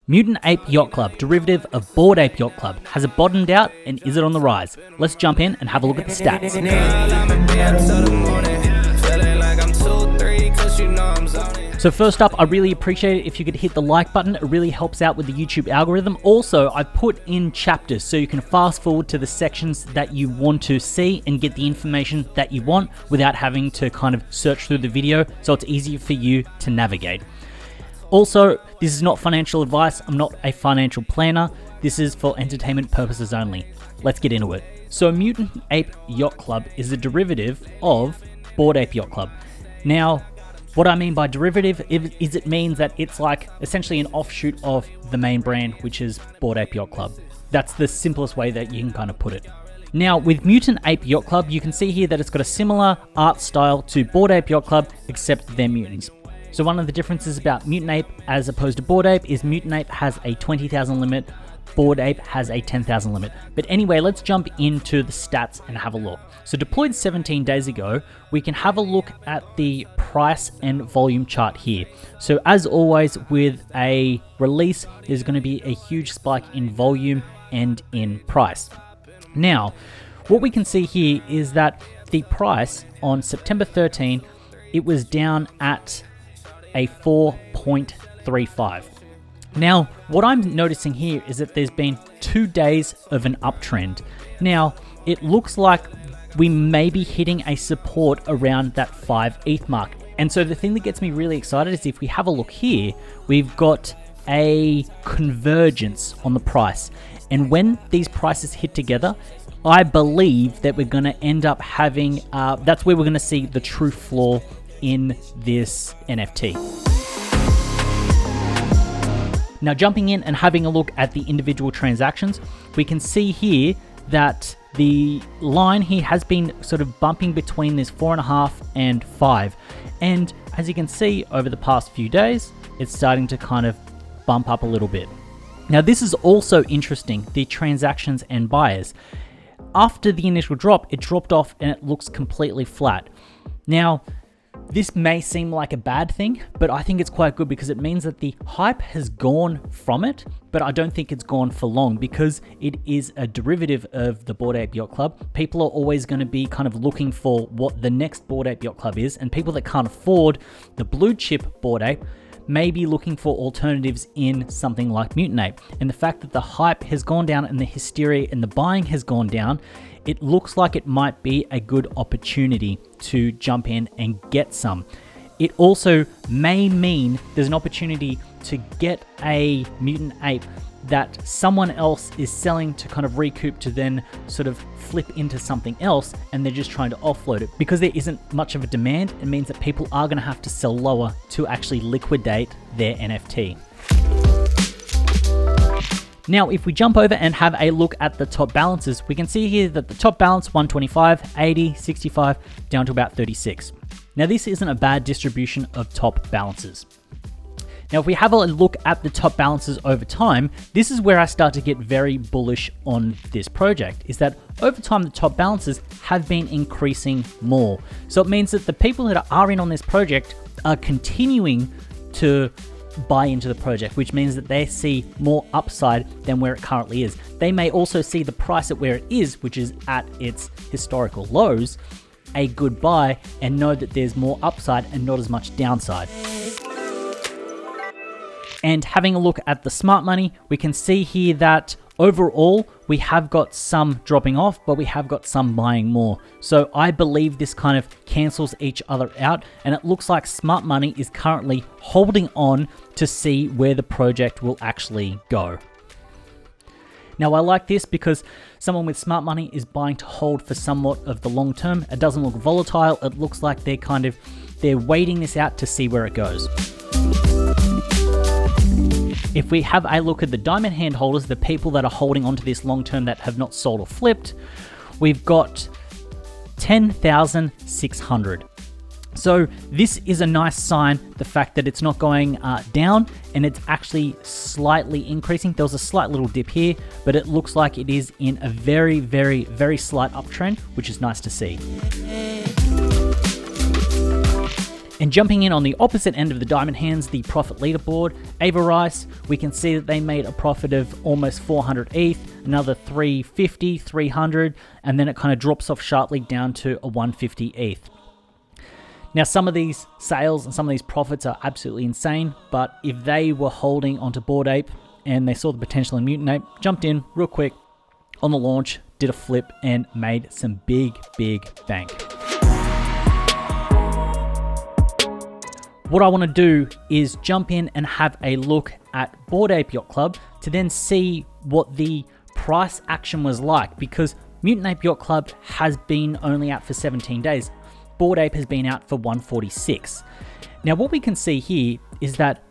Mutant Ape Yacht Club, derivative of Bored Ape Yacht Club. Has it bottomed out and is it on the rise? Let's jump in and have a look at the stats. So first up, I really appreciate it if you could hit the like button. It really helps out with the YouTube algorithm. Also, I put in chapters so you can fast forward to the sections that you want to see and get the information that you want without having to kind of search through the video, so it's easier for you to navigate. Also, this is not financial advice. I'm not a financial planner. This is for entertainment purposes only. Let's get into it. So Mutant Ape Yacht Club is a derivative of Bored Ape Yacht Club. Now, what I mean by derivative is it means that it's like essentially an offshoot of the main brand, which is Bored Ape Yacht Club. That's the simplest way that you can kind of put it. Now, with Mutant Ape Yacht Club, you can see here that it's got a similar art style to Bored Ape Yacht Club, except they're mutants. So one of the differences about Mutant Ape as opposed to Bored Ape is Mutant Ape has a 20,000 limit, Bored Ape has a 10,000 limit. But anyway, let's jump into the stats and have a look. So deployed 17 days ago, we can have a look at the price and volume chart here. So as always with a release, there's going to be a huge spike in volume and in price. Now, what we can see here is that the price on September 13, it was down at a 4.35. Now, what I'm noticing here is that there's been 2 days of an uptrend. Now, it looks like we may be hitting a support around that 5 ETH mark. And so the thing that gets me really excited is if we have a look here, we've got a convergence on the price. And when these prices hit together, I believe that we're going to end up having, that's where we're going to see the true floor in this NFT. Now jumping in and having a look at the individual transactions, we can see here that the line here has been sort of bumping between this 4.5 and 5. And as you can see over the past few days, it's starting to kind of bump up a little bit. Now this is also interesting, the transactions and buyers. After the initial drop, it dropped off and it looks completely flat. Now, this may seem like a bad thing, but I think it's quite good because it means that the hype has gone from it, but I don't think it's gone for long because it is a derivative of the Bored Ape Yacht Club. People are always going to be kind of looking for what the next Bored Ape Yacht Club is, and people that can't afford the blue chip Bored Ape may be looking for alternatives in something like Mutant Ape. And the fact that the hype has gone down and the hysteria and the buying has gone down, it looks like it might be a good opportunity to jump in and get some. It also may mean there's an opportunity to get a Mutant Ape that someone else is selling to kind of recoup to then sort of flip into something else, and they're just trying to offload it. Because there isn't much of a demand, it means that people are going to have to sell lower to actually liquidate their NFT. Now, if we jump over and have a look at the top balances, we can see here that the top balance 125, 80, 65, down to about 36. Now, this isn't a bad distribution of top balances. Now, if we have a look at the top balances over time, this is where I start to get very bullish on this project, is that over time, the top balances have been increasing more. So it means that the people that are in on this project are continuing to buy into the project, which means that they see more upside than where it currently is. They may also see the price at where it is, which is at its historical lows, a good buy, and know that there's more upside and not as much downside. And having a look at the smart money, we can see here that overall, we have got some dropping off, but we have got some buying more. So I believe this kind of cancels each other out, and it looks like smart money is currently holding on to see where the project will actually go. Now, I like this because someone with smart money is buying to hold for somewhat of the long term. It doesn't look volatile. It looks like they're waiting this out to see where it goes. If we have a look at the diamond hand holders, the people that are holding onto this long term that have not sold or flipped, we've got 10,600. So this is a nice sign, the fact that it's not going down and it's actually slightly increasing. There was a slight little dip here, but it looks like it is in a very, very, very slight uptrend, which is nice to see. And jumping in on the opposite end of the diamond hands, the profit leaderboard, Ava Rice, we can see that they made a profit of almost 400 ETH, another 350, 300, and then it kind of drops off sharply down to a 150 ETH. Now, some of these sales and some of these profits are absolutely insane, but if they were holding onto Bored Ape and they saw the potential in Mutant Ape, jumped in real quick on the launch, did a flip, and made some big bank. What I want to do is jump in and have a look at Bored Ape Yacht Club to then see what the price action was like, because Mutant Ape Yacht Club has been only out for 17 days. Bored Ape has been out for 146. Now, what we can see here is that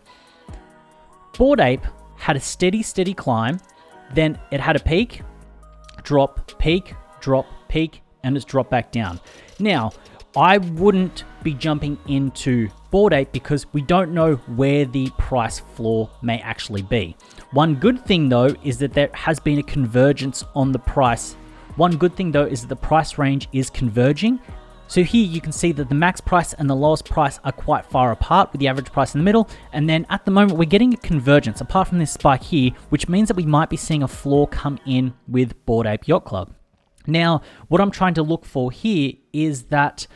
Bored Ape had a steady climb, then it had a peak, drop, peak, and it's dropped back down. Now, I wouldn't be jumping into Bored Ape because we don't know where the price floor may actually be. One good thing though is that there has been a convergence on the price. One good thing though is that the price range is converging. So here you can see that the max price and the lowest price are quite far apart, with the average price in the middle. And then at the moment we're getting a convergence apart from this spike here, which means that we might be seeing a floor come in with Bored Ape Yacht Club. Now, what I'm trying to look for here is that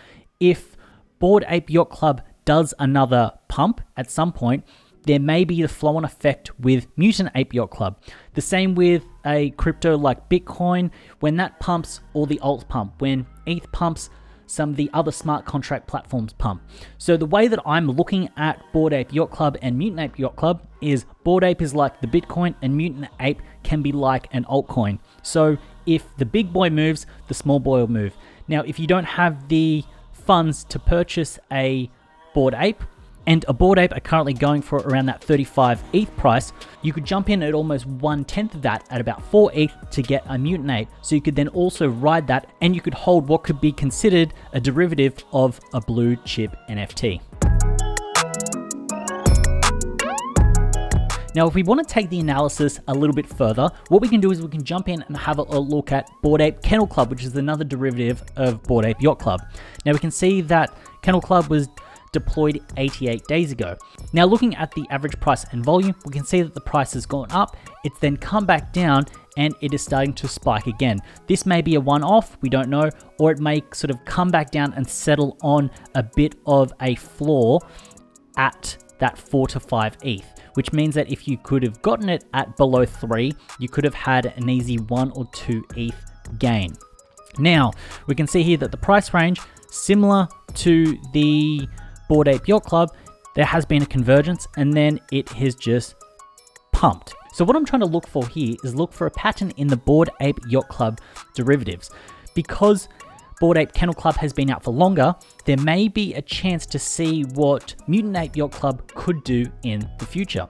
if Bored Ape Yacht Club does another pump at some point, there may be the flow-on effect with Mutant Ape Yacht Club. The same with a crypto like Bitcoin. When that pumps, all the alts pump. When ETH pumps, some of the other smart contract platforms pump. So the way that I'm looking at Bored Ape Yacht Club and Mutant Ape Yacht Club is Bored Ape is like the Bitcoin and Mutant Ape can be like an altcoin. So if the big boy moves, the small boy will move. Now, if you don't have the funds to purchase a Bored Ape, and a Bored Ape are currently going for around that 35 ETH price, you could jump in at almost 1/10 of that at about 4 ETH to get a Mutant Ape. So you could then also ride that, and you could hold what could be considered a derivative of a blue chip NFT. Now, if we want to take the analysis a little bit further, what we can do is we can jump in and have a look at Bored Ape Kennel Club, which is another derivative of Bored Ape Yacht Club. Now, we can see that Kennel Club was deployed 88 days ago. Now, looking at the average price and volume, we can see that the price has gone up, it's then come back down, and it is starting to spike again. This may be a one-off, we don't know, or it may sort of come back down and settle on a bit of a floor at that 4 to 5 ETH, which means that if you could have gotten it at below 3, you could have had an easy 1 or 2 ETH gain. Now, we can see here that the price range, similar to the Bored Ape Yacht Club, there has been a convergence and then it has just pumped. So what I'm trying to look for here is look for a pattern in the Bored Ape Yacht Club derivatives. Because Bored Ape Kennel Club has been out for longer, there may be a chance to see what Mutant Ape Yacht Club could do in the future.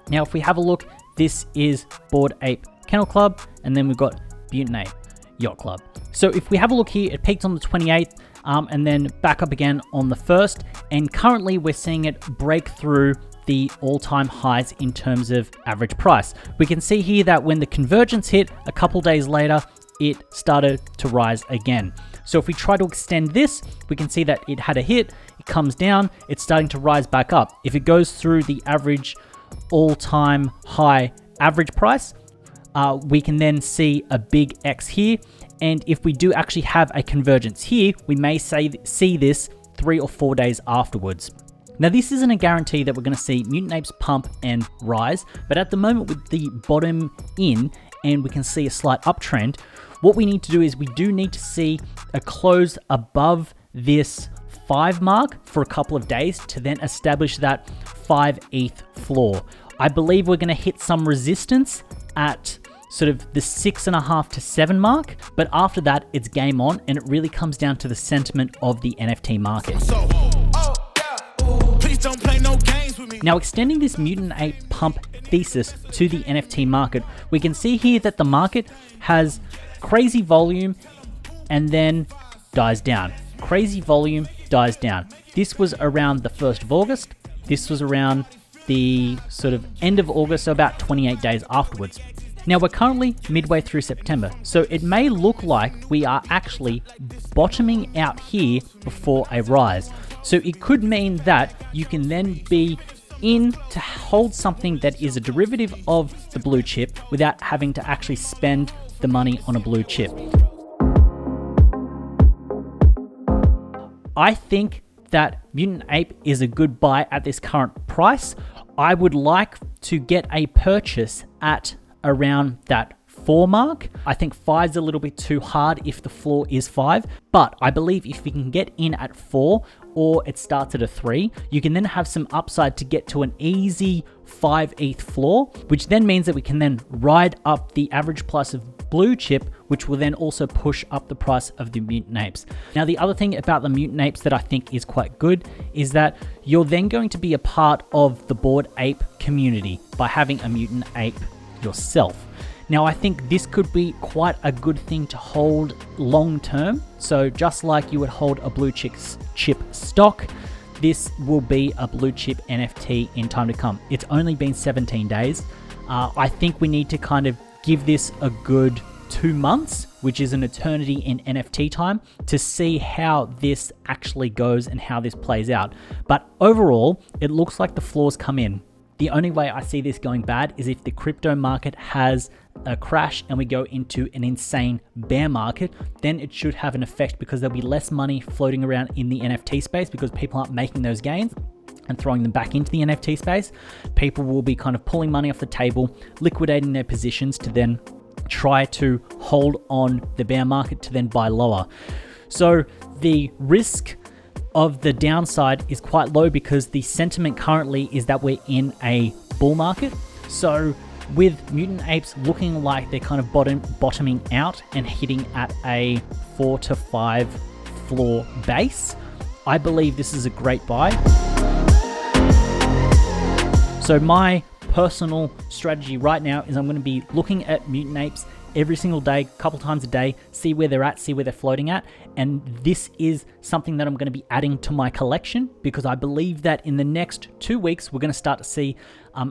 Now, if we have a look, this is Bored Ape Kennel Club, and then we've got Mutant Ape Yacht Club. So if we have a look here, it peaked on the 28th, and then back up again on the 1st, and currently we're seeing it break through the all-time highs in terms of average price. We can see here that when the convergence hit a couple days later, it started to rise again. So if we try to extend this, we can see that it had a hit, it comes down, it's starting to rise back up. If it goes through the average all-time high average price, we can then see a big X here. And if we do actually have a convergence here, we may see this 3 or 4 days afterwards. Now, this isn't a guarantee that we're going to see Mutant Apes pump and rise, but at the moment with the bottom in and we can see a slight uptrend, what we need to do is we do need to see a close above this 5 mark for a couple of days to then establish that 5 ETH floor. I believe we're going to hit some resistance at sort of the 6.5 to 7 mark, but after that it's game on, and it really comes down to the sentiment of the NFT market. Now, extending this Mutant Ape pump thesis to the NFT market, we can see here that the market has crazy volume and then dies down. Crazy volume dies down. This was around the 1st of August. This was around the sort of end of August, so about 28 days afterwards. Now, we're currently midway through September, so it may look like we are actually bottoming out here before a rise. So it could mean that you can then be in to hold something that is a derivative of the blue chip without having to actually spend the money on a blue chip. I think that Mutant Ape is a good buy at this current price. I would like to get a purchase at around that 4 mark. I think 5's a little bit too hard if the floor is 5, but I believe if you can get in at 4 or it starts at a 3, you can then have some upside to get to an easy 5 ETH floor, which then means that we can then ride up the average price of blue chip, which will then also push up the price of the Mutant Apes. Now, the other thing about the Mutant Apes that I think is quite good is that you're then going to be a part of the Bored Ape community by having a Mutant Ape yourself. Now, I think this could be quite a good thing to hold long term. So just like you would hold a blue chip stock, this will be a blue chip NFT in time to come. It's only been 17 days. I think we need to kind of give this a good 2 months, which is an eternity in NFT time, to see how this actually goes and how this plays out. But overall, it looks like the floors come in. The only way I see this going bad is if the crypto market has a crash and we go into an insane bear market. Then it should have an effect because there'll be less money floating around in the NFT space because people aren't making those gains and throwing them back into the NFT space. People will be kind of pulling money off the table, liquidating their positions to then try to hold on the bear market to then buy lower. So the risk of the downside is quite low because the sentiment currently is that we're in a bull market. So with Mutant Apes looking like they're kind of bottoming out and hitting at a 4 to 5 floor base, I believe this is a great buy. So my personal strategy right now is I'm going to be looking at Mutant Apes every single day, a couple times a day, see where they're at, see where they're floating at. And this is something that I'm going to be adding to my collection because I believe that in the next 2 weeks, we're going to start to see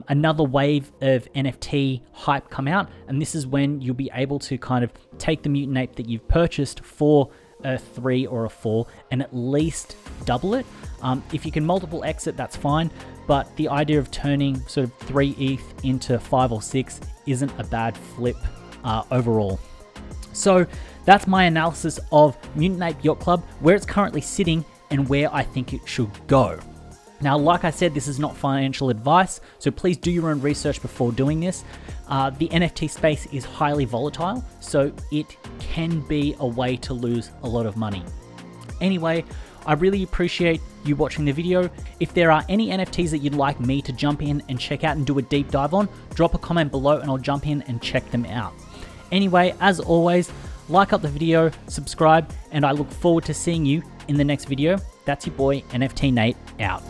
another wave of NFT hype come out. And this is when you'll be able to kind of take the Mutant Ape that you've purchased for a 3 or a 4 and at least double it. If you can multiple exit, that's fine. But the idea of turning sort of 3 ETH into 5 or 6 isn't a bad flip overall. So that's my analysis of Mutant Ape Yacht Club, where it's currently sitting and where I think it should go. Now, like I said, this is not financial advice, so please do your own research before doing this. The NFT space is highly volatile, so it can be a way to lose a lot of money. Anyway, I really appreciate you watching the video. If there are any NFTs that you'd like me to jump in and check out and do a deep dive on, drop a comment below and I'll jump in and check them out. Anyway, as always, like up the video, subscribe, and I look forward to seeing you in the next video. That's your boy, NFT Nate, out.